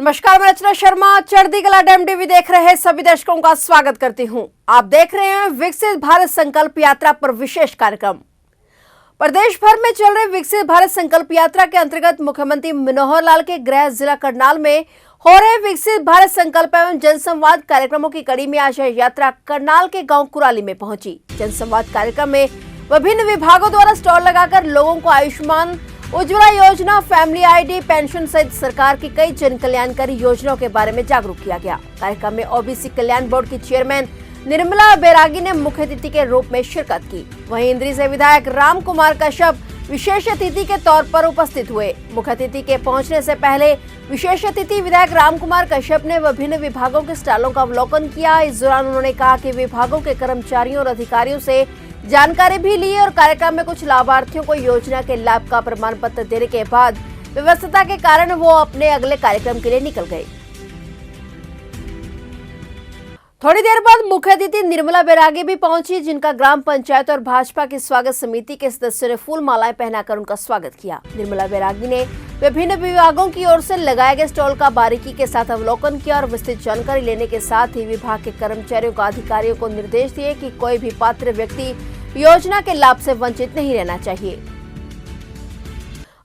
नमस्कार, मैं रचना शर्मा चढ़ती कला डैम टीवी देख रहे सभी दर्शकों का स्वागत करती हूं। आप देख रहे हैं विकसित भारत संकल्प यात्रा पर विशेष कार्यक्रम। प्रदेश भर में चल रहे विकसित भारत संकल्प यात्रा के अंतर्गत मुख्यमंत्री मनोहर लाल के गृह जिला करनाल में हो रहे विकसित भारत संकल्प एवं जनसंवाद कार्यक्रमों की कड़ी में आज यह यात्रा करनाल के गाँव कुराली में पहुंची। जनसंवाद कार्यक्रम में विभिन्न विभागों द्वारा स्टॉल लगाकर लोगों को आयुष्मान उज्ज्वला योजना, फैमिली आईडी, पेंशन सहित सरकार की कई जन कल्याणकारी योजनाओं के बारे में जागरूक किया गया। कार्यक्रम में ओबीसी कल्याण बोर्ड की चेयरमैन निर्मला बैरागी ने मुख्य अतिथि के रूप में शिरकत की। वहीं इंद्री से विधायक राम कुमार कश्यप विशेष अतिथि के तौर पर उपस्थित हुए। मुख्य अतिथि के पहुंचने से पहले विशेष अतिथि विधायक राम कुमार कश्यप ने विभिन्न विभागों के स्टॉलों का अवलोकन किया। इस दौरान उन्होंने कहा कि विभागों के कर्मचारियों और अधिकारियों से जानकारी भी ली और कार्यक्रम में कुछ लाभार्थियों को योजना के लाभ का प्रमाण पत्र देने के बाद व्यस्तता के कारण वो अपने अगले कार्यक्रम के लिए निकल गए। थोड़ी देर बाद मुख्य अतिथि निर्मला बैरागी भी पहुंची, जिनका ग्राम पंचायत और भाजपा की स्वागत समिति के सदस्यों ने फूल मालाएं पहनाकर उनका स्वागत किया। निर्मला बैरागी ने विभिन्न विभागों की ओर से लगाए गए स्टॉल का बारीकी के साथ अवलोकन किया और विस्तृत जानकारी लेने के साथ ही विभाग के कर्मचारियों को अधिकारियों को निर्देश दिए कि कोई भी पात्र व्यक्ति योजना के लाभ से वंचित नहीं रहना चाहिए।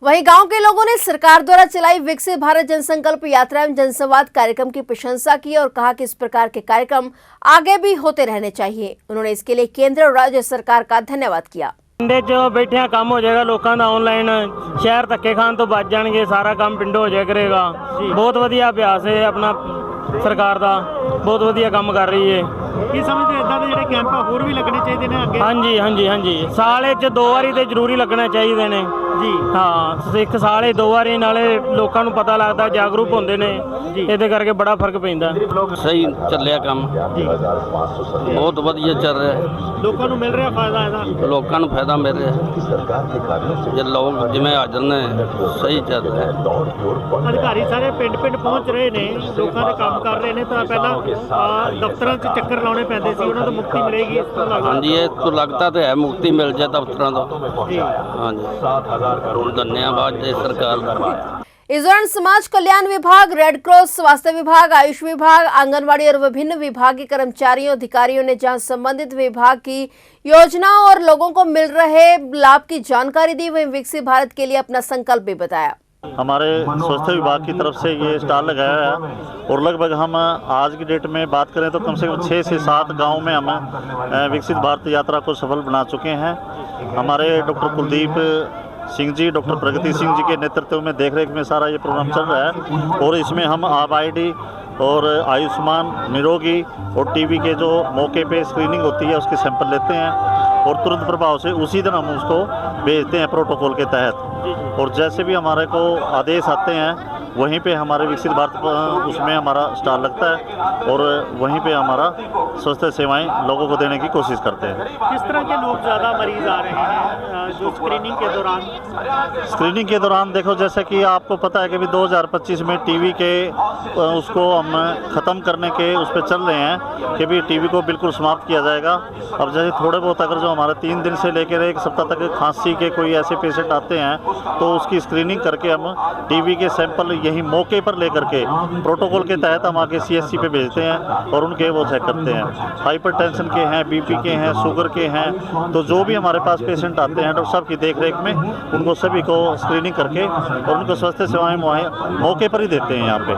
वहीं गांव के लोगों ने सरकार द्वारा चलाई विकसित भारत जनसंकल्प यात्रा एवं जनसंवाद कार्यक्रम की प्रशंसा की और कहा कि इस प्रकार के कार्यक्रम आगे भी होते रहने चाहिए। उन्होंने इसके लिए केंद्र और राज्य सरकार का धन्यवाद किया। पिंडे च बैठिया काम हो जाएगा, लोगों का ऑनलाइन शहर धक्के खान तो बच जाएंगे, सारा काम पिंडों हो जाया करेगा। बहुत वधिया अभ्यास है अपना सरकार का, बहुत वधिया काम कर रही है। ये समझते इदा के ਜਿਹੜੇ ਕੈਂਪ ਹੋਰ ਵੀ ਲੱਗਣੇ ਚਾਹੀਦੇ ਨੇ ਅੱਗੇ। ਹਾਂਜੀ ਸਾਲੇ 'ਚ 2 ਵਾਰੀ ਤੇ ਜ਼ਰੂਰੀ ਲੱਗਣਾ ਚਾਹੀਦੇ ਨੇ ਜੀ। ਹਾਂ, ਇੱਕ ਸਾਲੇ 2 ਵਾਰੀ ਨਾਲੇ ਲੋਕਾਂ ਨੂੰ ਪਤਾ ਲੱਗਦਾ, ਜਾਗਰੂਕ ਹੁੰਦੇ ਨੇ, ਇਹਦੇ ਕਰਕੇ ਬੜਾ ਫਰਕ ਪੈਂਦਾ। ਸਹੀ ਚੱਲਿਆ ਕੰਮ ਜੀ, ਬਹੁਤ ਵਧੀਆ ਚੱਲ ਰਿਹਾ। ਲੋਕਾਂ ਨੂੰ ਮਿਲ ਰਿਹਾ ਫਾਇਦਾ ਇਹਦਾ, ਲੋਕਾਂ ਨੂੰ ਫਾਇਦਾ ਮਿਲ ਰਿਹਾ। ਜੇ ਲੋਕ ਜਿਵੇਂ ਹਾਜ਼ਰ ਨੇ, ਸਹੀ ਚੱਲ ਰਿਹਾ। ਅਧਿਕਾਰੀ ਸਾਰੇ ਪਿੰਡ ਪਹੁੰਚ ਰਹੇ ਨੇ, ਲੋਕਾਂ ਦੇ ਕੰਮ ਕਰ ਰਹੇ ਨੇ। ਤਾਂ ਪਹਿਲਾਂ ਦਫ਼ਤਰਾਂ 'ਚ ਚੱਕਰ ਲਾਉਣੇ ਪੈਂਦੇ ਸੀ, ਉਹਨਾਂ ਤੋਂ ਮੁਕਤੀ ਮਿਲੇਗੀ ਇਸ ਤੋਂ ਲੱਗਦਾ। ਹਾਂਜੀ, ਇਹ ਤੋਂ ਲੱਗਦਾ ਤੇ ਹੈ ਮੁਕਤੀ ਮਿਲ ਜਾਏ ਦਫ਼ਤਰਾਂ ਤੋਂ ਜੀ। ਹਾਂਜੀ, 7,000 करोड़ धन्यवाद सरकार का। इस दौरान समाज कल्याण विभाग, रेड क्रॉस, स्वास्थ्य विभाग, आयुष विभाग, आंगनवाड़ी और विभिन्न विभाग के कर्मचारियों अधिकारियों ने जहां संबंधित विभाग की योजनाओं और लोगों को मिल रहे लाभ की जानकारी दी, वहीं विकसित भारत के लिए अपना संकल्प भी बताया। हमारे स्वास्थ्य विभाग की तरफ से ये स्टॉल लगाया है और लगभग हम आज की डेट में बात करें तो कम से कम 6 से 7 गाँव में हम विकसित भारत यात्रा को सफल बना चुके हैं। हमारे डॉक्टर कुलदीप सिंह जी, डॉक्टर प्रगति सिंह जी के नेतृत्व में देखरेख में सारा ये प्रोग्राम चल रहा है और इसमें हम आप आईडी और आयुष्मान, निरोगी और टीबी के जो मौके पे स्क्रीनिंग होती है उसके सैंपल लेते हैं और तुरंत प्रभाव से उसी दिन हम उसको भेजते हैं प्रोटोकॉल के तहत। और जैसे भी हमारे को आदेश आते हैं वहीं पे हमारे विकसित भारत उसमें हमारा स्टॉल लगता है और वहीं पे हमारा स्वास्थ्य सेवाएं लोगों को देने की कोशिश करते हैं। किस तरह के लोग ज़्यादा मरीज आ रहे हैं जो स्क्रीनिंग के दौरान? स्क्रीनिंग के दौरान देखो, जैसे कि आपको पता है कि 2025 में टीवी के उसको हम ख़त्म करने के उस पर चल रहे हैं कि भी टीवी को बिल्कुल समाप्त किया जाएगा। अब जैसे थोड़े बहुत अगर जो हमारे 3 दिन से लेकर 1 सप्ताह तक खांसी के कोई ऐसे पेशेंट आते हैं तो उसकी स्क्रीनिंग करके हम टीवी के सैंपल यही मौके पर लेकर के प्रोटोकॉल के तहत हम आगे CSC पे भेजते हैं और उनके वो चेक करते हैं। हाइपरटेंशन के हैं, BP के हैं, शुगर के हैं, तो जो भी हमारे पास पेशेंट आते हैं डॉक्टर साहब की देखरेख में उनको सभी को स्क्रीनिंग करके और उनको स्वास्थ्य सेवाएं मौके पर ही देते हैं। यहाँ पे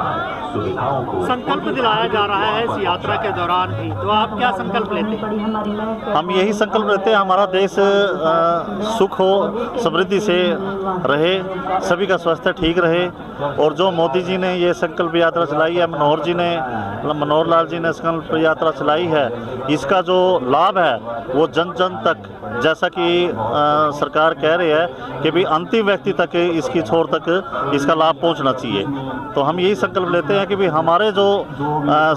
संकल्प दिलाया जा रहा है इस यात्रा के दौरान भी, तो आप क्या संकल्प लेते हैं? हम यही संकल्प लेते हैं हमारा देश सुख हो, समृद्धि से रहे, सभी का स्वास्थ्य ठीक रहे। और जो मोदी जी ने ये संकल्प यात्रा चलाई है, मनोहर लाल जी ने संकल्प यात्रा चलाई है, इसका जो लाभ है वो जन जन तक, जैसा कि सरकार कह रही है कि भी अंतिम व्यक्ति तक इसकी छोर तक इसका लाभ पहुंचना चाहिए। तो हम यही संकल्प लेते हैं कि भी हमारे जो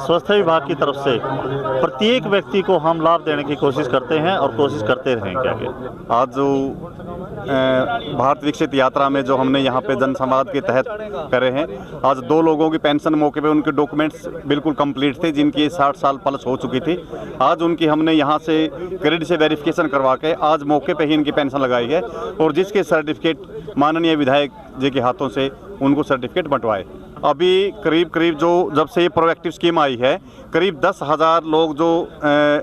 स्वास्थ्य विभाग की तरफ से प्रत्येक व्यक्ति को हम लाभ देने की कोशिश करते हैं और कोशिश करते रहेंगे आगे। आज जो भारत विकसित यात्रा में जो हमने यहाँ पे जनसंवाद के तहत करे हैं, आज 2 लोगों की पेंशन मौके पे उनके डॉक्यूमेंट्स बिल्कुल कंप्लीट थे, जिनकी 60 साल प्लस हो चुकी थी। आज उनकी हमने यहाँ से क्रेडिट से वेरिफिकेशन करवा के आज मौके पे ही इनकी पेंशन लगाई है और जिसके सर्टिफिकेट माननीय विधायक जी के हाथों से उनको सर्टिफिकेट बंटवाए। अभी करीब करीब जो जब से ये प्रोएक्टिव स्कीम आई है, करीब 10,000 लोग जो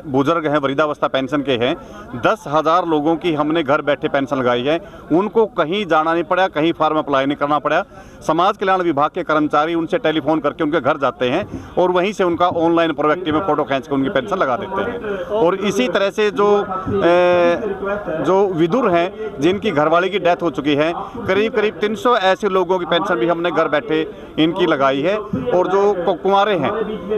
बुजुर्ग हैं, वृद्धावस्था पेंशन के हैं, 10,000 लोगों की हमने घर बैठे पेंशन लगाई है। उनको कहीं जाना नहीं पड़ा, कहीं फॉर्म अप्लाई नहीं करना पड़ा। समाज कल्याण विभाग के कर्मचारी उनसे टेलीफोन करके उनके घर जाते हैं और वहीं से उनका ऑनलाइन प्रोएक्टिव में फ़ोटो खींच के उनकी पेंशन लगा देते हैं। और इसी तरह से जो विधुर हैं, जिनकी घरवाली की डेथ हो चुकी है, करीब करीब 300 ऐसे लोगों की पेंशन भी हमने घर बैठे इनकी लगाई है। और जो कुंवारे हैं,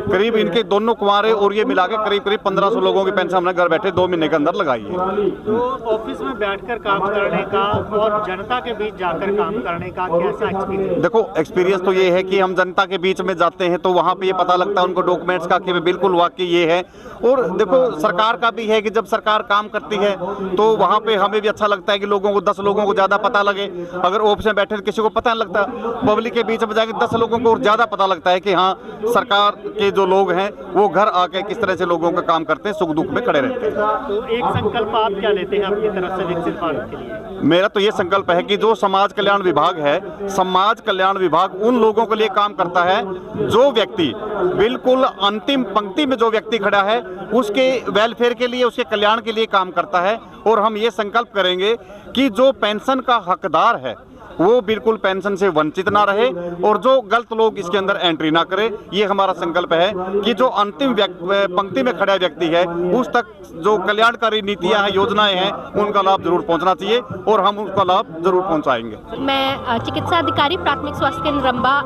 करीब इनके दोनों कुंवारे और ये मिला के करीब करीब 1500 लोगों की पेंशन हमने घर बैठे 2 महीने के अंदर लगाई है। तो ऑफिस में बैठकर काम करने का और जनता के बीच जाकर काम करने का कैसा एक्सपीरियंस? देखो, एक्सपीरियंस तो ये है कि हम जनता के बीच में जाते हैं तो वहाँ पे ये पता लगता है उनको डॉक्यूमेंट्स का कि बिल्कुल वाकई ये है। और देखो, सरकार का भी है कि जब सरकार काम करती है तो वहाँ पे हमें भी अच्छा लगता है कि लोगों को 10 लोगों को ज़्यादा पता लगे। अगर ऑफिस में बैठे तो किसी को पता नहीं लगता, पब्लिक के बीच में जाके 10 लोगों को और ज़्यादा पता लगता है कि हाँ, सरकार के जो लोग हैं वो घर आके किस तरह से लोगों का काम करते हैं, सुख दुख में खड़े रहते हैं। तो एक संकल्प आप क्या लेते हैं अपनी तरफ से विकसित भारत के लिए? मेरा तो ये संकल्प है कि जो समाज कल्याण विभाग है, समाज कल्याण विभाग उन लोगों के लिए काम करता है जो व्यक्ति बिल्कुल अंतिम पंक्ति में जो व्यक्ति खड़ा है उसके वेलफेयर के लिए, उसके कल्याण के लिए काम करता है। और हम ये संकल्प करेंगे कि जो पेंशन का हकदार है वो बिल्कुल पेंशन से वंचित ना रहे और जो गलत लोग इसके अंदर एंट्री ना करे। ये हमारा संकल्प है कि जो अंतिम पंक्ति में खड़ा व्यक्ति है उस तक जो कल्याणकारी नीतियां हैं, योजनाएं हैं, उनका लाभ जरूर पहुंचना चाहिए और हम उसका लाभ जरूर पहुंचाएंगे। मैं चिकित्सा अधिकारी प्राथमिक स्वास्थ्य केंद्र रंबा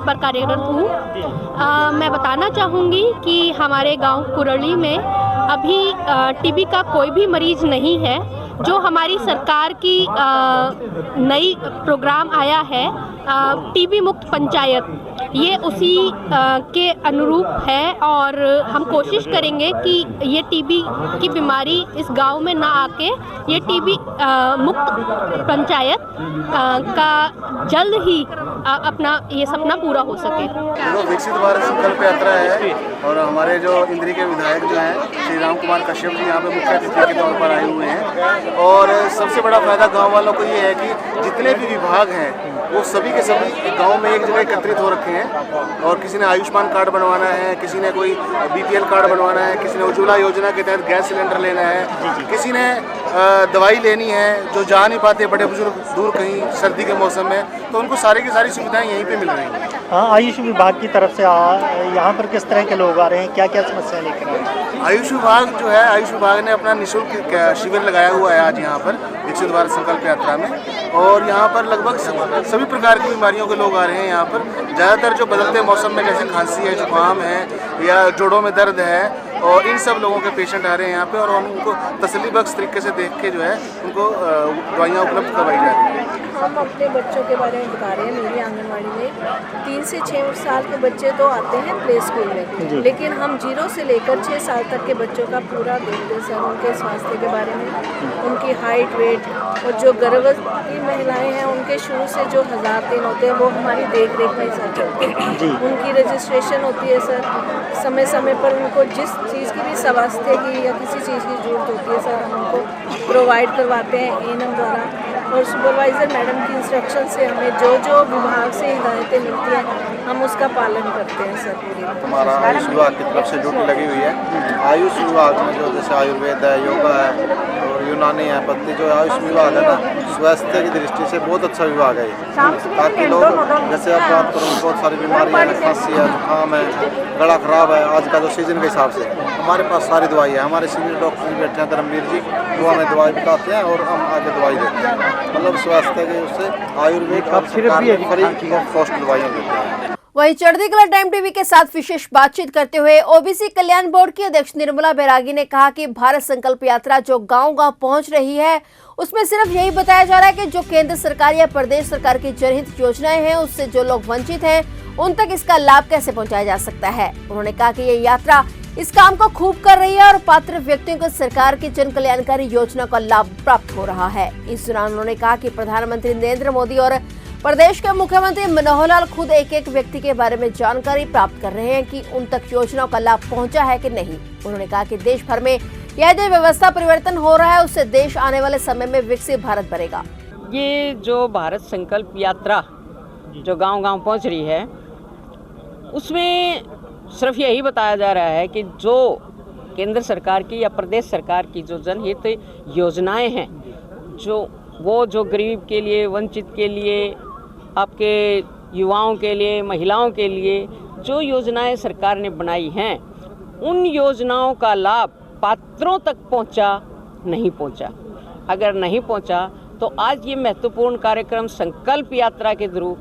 पर कार्यरत हूँ। मैं बताना चाहूँगी कि हमारे गांव कुरली में अभी टीबी का कोई भी मरीज नहीं है। जो हमारी सरकार की नई प्रोग्राम आया है टीबी मुक्त पंचायत, ये उसी के अनुरूप है और हम कोशिश करेंगे कि ये टीबी की बीमारी इस गांव में ना आके ये टीबी मुक्त पंचायत का जल्द ही अपना ये सपना पूरा हो सके। जो विकसित भारत संकल्प यात्रा है और हमारे जो इंद्री के विधायक जो हैं श्री राम कुमार कश्यप जी यहाँ पे मुख्य अतिथि के तौर पर आए हुए हैं। और सबसे बड़ा फायदा गांव वालों को ये है कि जितने भी विभाग हैं वो सभी के सभी गांव में एक जगह एकत्रित हो रखे हैं। और किसी ने आयुष्मान कार्ड बनवाना है, किसी ने कोई बीपीएल कार्ड बनवाना है, किसी ने उज्ज्वला योजना के तहत गैस सिलेंडर लेना है, किसी ने दवाई लेनी है, जो जा नहीं पाते बड़े बुजुर्ग दूर कहीं सर्दी के मौसम में, तो उनको सारी की सारी सुविधाएं यहीं पे मिल रही हैं। हाँ, आयुष विभाग की तरफ से यहाँ पर किस तरह के लोग आ रहे हैं, क्या क्या समस्याएं लेकर आए हैं? आयुष विभाग जो है, आयुष विभाग ने अपना निःशुल्क शिविर लगाया हुआ है आज यहाँ पर विकसित भारत संकल्प यात्रा में। और यहाँ पर लगभग सभी प्रकार की बीमारियों के लोग आ रहे हैं। यहाँ पर ज़्यादातर जो बदलते मौसम में जैसे खांसी है, जुकाम है या जोड़ों में दर्द है, और इन सब लोगों के पेशेंट आ रहे हैं यहाँ पे और हम उनको तसल्ली बख्श तरीके से देख के जो है उनको दवाइयाँ उपलब्ध करवाई जा रही हैं। हम अपने बच्चों के बारे में बता रहे हैं। मेरी आंगनवाड़ी में 3 से 6 साल के बच्चे तो आते हैं प्ले स्कूल में, लेकिन हम 0 से लेकर 6 साल तक के बच्चों का पूरा देखते हैं सर। उनके स्वास्थ्य के बारे में, उनकी हाइट, वेट, और जो गर्भवती महिलाएं हैं उनके शुरू से जो 1000 दिन होते हैं वो हमारी देख रेख में सर चलते हैं। उनकी रजिस्ट्रेशन होती है सर, समय समय पर उनको जिस चीज़ की भी स्वास्थ्य की या किसी चीज़ की जरूरत होती है सर, हम उनको प्रोवाइड करवाते हैं एएनएम द्वारा। और सुपरवाइज़र मैडम की इंस्ट्रक्शन से हमें जो जो विभाग से हिदायतें मिलती हैं हम उसका पालन करते हैं सर पूरी। हमारा आयुष विभाग की तरफ से ड्यूटी लगी हुई है। आयुष विभाग में जो जैसे आयुर्वेद है, योगा है और यूनानी है पद्धति, जो आयुष विभाग है ना, स्वास्थ्य की दृष्टि से बहुत अच्छा विभाग है ताकि लोग जैसे आप बात करो बहुत सारी बीमारियाँ हैं, खांसी है, जुकाम है, गला खराब है, आज का जो सीजन के हिसाब से हमारे पास सारी दवाई है। हमारे सीनियर डॉक्टर बैठे हैं धर्मवीर जी, वो हमें दवाई बताते हैं और हम आगे दवाई देते हैं। मतलब स्वास्थ्य के उससे आयुर्वेद का फ्री ऑफ कॉस्ट दवाइयाँ देते हैं। वहीं चढ़ती कला टाइम टीवी के साथ विशेष बातचीत करते हुए ओबीसी कल्याण बोर्ड की अध्यक्ष निर्मला बैरागी ने कहा कि भारत संकल्प यात्रा जो गांव-गांव पहुंच रही है उसमें सिर्फ यही बताया जा रहा है कि जो केंद्र सरकार या प्रदेश सरकार की जनहित योजनाएं हैं उससे जो लोग वंचित हैं उन तक इसका लाभ कैसे पहुंचाया जा सकता है। उन्होंने कहा कि ये यात्रा इस काम को खूब कर रही है और पात्र व्यक्तियों को सरकार की जन कल्याणकारी योजना का लाभ प्राप्त हो रहा है। इस दौरान उन्होंने कहा कि प्रधानमंत्री नरेंद्र मोदी और प्रदेश के मुख्यमंत्री मनोहर लाल खुद एक एक व्यक्ति के बारे में जानकारी प्राप्त कर रहे हैं कि उन तक योजनाओं का लाभ पहुंचा है कि नहीं। उन्होंने कहा कि देश भर में यदि व्यवस्था परिवर्तन हो रहा है उससे देश आने वाले समय में विकसित भारत बनेगा। ये जो भारत संकल्प यात्रा जो गांव-गांव पहुंच रही है, उसमें सिर्फ यही बताया जा रहा है कि जो केंद्र सरकार की या प्रदेश सरकार की जो जनहित योजनाएं हैं, जो गरीब के लिए, वंचित के लिए, आपके युवाओं के लिए, महिलाओं के लिए जो योजनाएं सरकार ने बनाई हैं, उन योजनाओं का लाभ पात्रों तक नहीं पहुंचा। अगर नहीं पहुंचा तो आज ये महत्वपूर्ण कार्यक्रम संकल्प यात्रा के थ्रू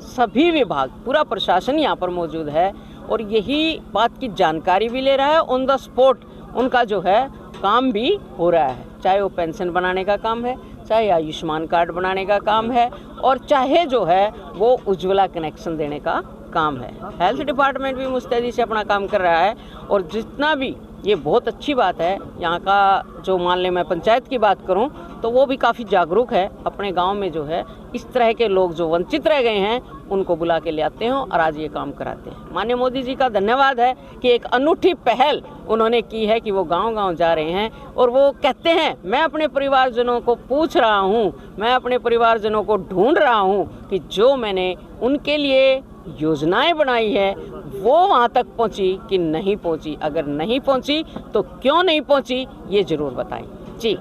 सभी विभाग, पूरा प्रशासन यहाँ पर मौजूद है और यही बात की जानकारी भी ले रहा है। ऑन द स्पॉट उनका जो है काम भी हो रहा है, चाहे वो पेंशन बनाने का काम है, चाहे आयुष्मान कार्ड बनाने का काम है और चाहे जो है वो उज्ज्वला कनेक्शन देने का काम है। हेल्थ डिपार्टमेंट भी मुस्तैदी से अपना काम कर रहा है और जितना भी ये बहुत अच्छी बात है, यहाँ का जो मान ले मैं पंचायत की बात करूँ तो वो भी काफ़ी जागरूक है। अपने गांव में जो है इस तरह के लोग जो वंचित रह गए हैं उनको बुला के ले आते हैं और आज ये काम कराते हैं। माननीय मोदी जी का धन्यवाद है कि एक अनूठी पहल उन्होंने की है कि वो गांव-गांव जा रहे हैं और वो कहते हैं मैं अपने परिवारजनों को पूछ रहा हूँ, मैं अपने परिवारजनों को ढूंढ रहा हूँ कि जो मैंने उनके लिए योजनाएं बनाई है वो वहाँ तक पहुँची कि नहीं पहुँची। अगर नहीं पहुँची तो क्यों नहीं पहुँची ये ज़रूर बताएं। जी,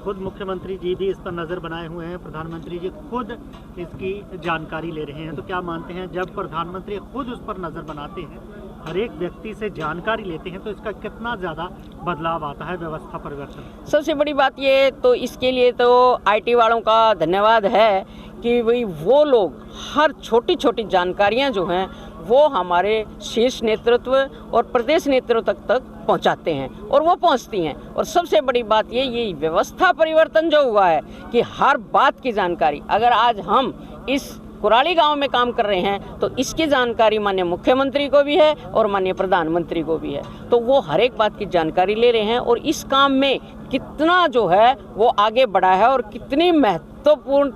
खुद मुख्यमंत्री जी भी इस पर नज़र बनाए हुए हैं, प्रधानमंत्री जी खुद इसकी जानकारी ले रहे हैं, तो क्या मानते हैं जब प्रधानमंत्री खुद उस पर नज़र बनाते हैं, हर एक व्यक्ति से जानकारी लेते हैं, तो इसका कितना ज़्यादा बदलाव आता है, व्यवस्था परिवर्तन? सबसे बड़ी बात ये तो इसके लिए तो IT वालों का धन्यवाद है कि भाई वो लोग हर छोटी छोटी जानकारियाँ जो हैं वो हमारे शीर्ष नेतृत्व और प्रदेश नेतृत्व तक पहुंचाते हैं और वो पहुंचती हैं। और सबसे बड़ी बात ये व्यवस्था परिवर्तन जो हुआ है कि हर बात की जानकारी, अगर आज हम इस कुराली गांव में काम कर रहे हैं तो इसकी जानकारी माननीय मुख्यमंत्री को भी है और माननीय प्रधानमंत्री को भी है, तो वो हर एक बात की जानकारी ले रहे हैं और इस काम में कितना जो है वो आगे बढ़ा है और कितनी महत्वपूर्ण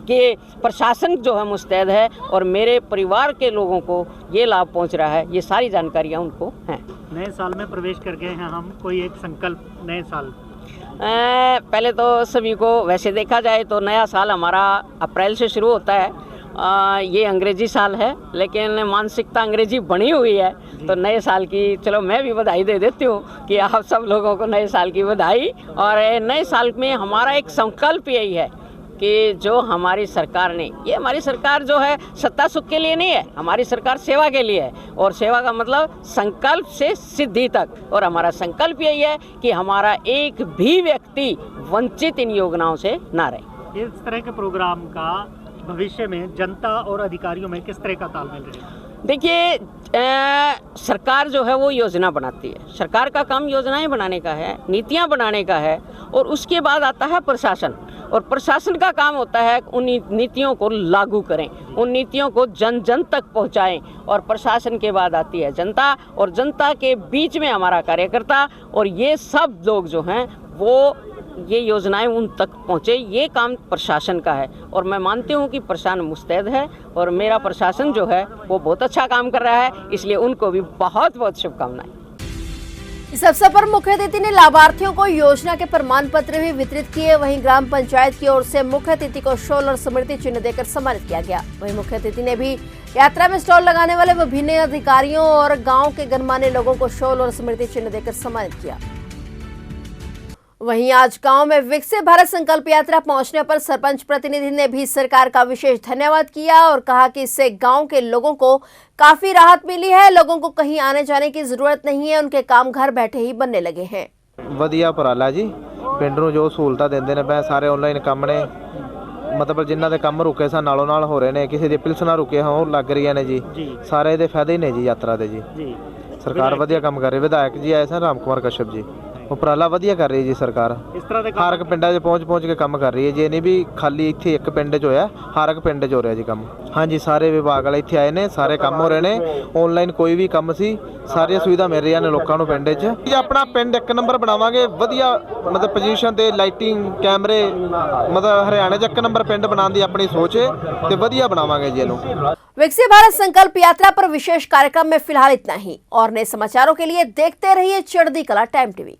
के प्रशासन जो है मुस्तैद है और मेरे परिवार के लोगों को ये लाभ पहुंच रहा है, ये सारी जानकारियां उनको हैं। नए साल में प्रवेश कर गए हैं हम, कोई एक संकल्प नए साल? पहले तो सभी को वैसे देखा जाए तो नया साल हमारा अप्रैल से शुरू होता है। ये अंग्रेजी साल है लेकिन मानसिकता अंग्रेजी बनी हुई है, तो नए साल की चलो मैं भी बधाई दे देती हूँ कि आप सब लोगों को नए साल की बधाई। और नए साल में हमारा एक संकल्प यही है कि जो हमारी सरकार ने, ये हमारी सरकार जो है सत्ता सुख के लिए नहीं है, हमारी सरकार सेवा के लिए है और सेवा का मतलब संकल्प से सिद्धि तक। और हमारा संकल्प यही है कि हमारा एक भी व्यक्ति वंचित इन योजनाओं से ना रहे। इस तरह के प्रोग्राम का भविष्य में जनता और अधिकारियों में किस तरह का तालमेल रहेगा? देखिए, सरकार जो है वो योजना बनाती है, सरकार का काम योजनाएं बनाने का है, नीतियां बनाने का है और उसके बाद आता है प्रशासन और प्रशासन का काम होता है उन नीतियों को लागू करें, उन नीतियों को जन जन तक पहुंचाएं और प्रशासन के बाद आती है जनता और जनता के बीच में हमारा कार्यकर्ता और ये सब लोग जो हैं वो ये योजनाएं उन तक पहुँचे, ये काम प्रशासन का है और मैं मानती हूँ कि प्रशासन मुस्तैद है और मेरा प्रशासन जो है वो बहुत अच्छा काम कर रहा है, इसलिए उनको भी बहुत बहुत शुभकामनाएं। इस अवसर पर मुख्य अतिथि ने लाभार्थियों को योजना के प्रमाण पत्र भी वितरित किए। वहीं ग्राम पंचायत की ओर से मुख्य अतिथि को शॉल और स्मृति चिन्ह देकर सम्मानित किया गया। वहीं मुख्य अतिथि ने भी यात्रा में स्टॉल लगाने वाले विभिन्न अधिकारियों और गांव के गणमान्य लोगों को शॉल और स्मृति चिन्ह देकर सम्मानित किया। वहीं आज गांव में विकसित भारत संकल्प यात्रा पहुंचने पर सरपंच प्रतिनिधि ने भी सरकार का विशेष धन्यवाद किया और कहा कि इससे गांव के लोगों को काफी राहत मिली है। लोगों को कहीं आने जाने की जरूरत नहीं है, उनके काम घर बैठे ही बनने लगे हैं। ਵਧੀਆ ਉਪਰਾਲਾ ਜੀ, ਪਿੰਡ ਨੂੰ ਜੋ ਸਹੂਲਤਾਂ ਦਿੰਦੇ ਨੇ ਪਏ ਸਾਰੇ ਆਨਲਾਈਨ ਕੰਮ ਨੇ, ਮਤਲਬ ਜਿਨ੍ਹਾਂ ਦੇ ਕੰਮ ਰੁਕੇ ਸਨ ਨਾਲੋਂ ਨਾਲ ਹੋ ਰਹੇ ਨੇ, ਕਿਸੇ ਦੇ ਪਿਲਸਣਾ ਰੁਕੇ ਹੋਣ ਉਹ ਲੱਗ ਰਹੀਆਂ ਨੇ ਜੀ, ਸਾਰੇ ਦੇ ਫਾਇਦੇ ਹੀ ਨੇ ਜੀ ਯਾਤਰਾ ਦੇ ਜੀ। ਸਰਕਾਰ ਵਧੀਆ ਕੰਮ ਕਰ ਰਹੀ, ਵਿਧਾਇਕ ਜੀ ਆਏ ਸਨ ਰਾਮ ਕੁਮਾਰ ਕਸ਼ਪ ਜੀ, ਉਪਰਾਲਾ ਵਧੀਆ ਕਰ ਰਹੀ ਜੀ ਸਰਕਾਰ। ਇਸ ਤਰ੍ਹਾਂ ਦੇ ਹਰ ਇੱਕ ਪਿੰਡਾਂ 'ਚ ਪਹੁੰਚ ਕੇ ਕੰਮ ਕਰ ਰਹੀ ਹੈ ਜੀ, ਇਹ ਨਹੀਂ ਵੀ ਖਾਲੀ ਇੱਥੇ ਇੱਕ ਪਿੰਡ 'ਚ ਹੋਇਆ, ਹਰ ਇੱਕ ਪਿੰਡ 'ਚ ਹੋ ਰਿਹਾ ਜੀ ਕੰਮ। ਹਾਂਜੀ, ਸਾਰੇ ਵਿਭਾਗ ਵਾਲੇ ਇੱਥੇ ਆਏ ਨੇ, ਸਾਰੇ ਕੰਮ ਹੋ ਰਹੇ ਨੇ, ਆਨਲਾਈਨ ਕੋਈ ਵੀ ਕੰਮ ਸੀ, ਸਾਰੀਆਂ ਸੁਵਿਧਾ ਮਿਲ ਰਹੀਆਂ ਨੇ ਲੋਕਾਂ ਨੂੰ ਪਿੰਡ 'ਚ ਜੀ। ਆਪਣਾ ਪਿੰਡ ਇੱਕ ਨੰਬਰ ਬਣਾਵਾਂਗੇ, ਵਧੀਆ ਮਤਲਬ ਪੋਜੀਸ਼ਨ ਤੇ ਲਾਈਟਿੰਗ ਕੈਮਰੇ, ਮਤਲਬ ਹਰਿਆਣੇ 'ਚ ਇੱਕ ਨੰबर ਪਿੰਡ ਬਣਾਉਣ ਦੀ ਆਪਣੀ ਸੋਚ ਹੈ ਤੇ ਵਧੀਆ ਬਣਾਵਾਂਗੇ जी ਇਹਨੂੰ। विकसित भारत संकल्प यात्रा पर विशेष कार्यक्रम में फिलहाल इतना ही और नए समाचारों के लिए देखते रहिए चढ़ती कला टाइम टीवी।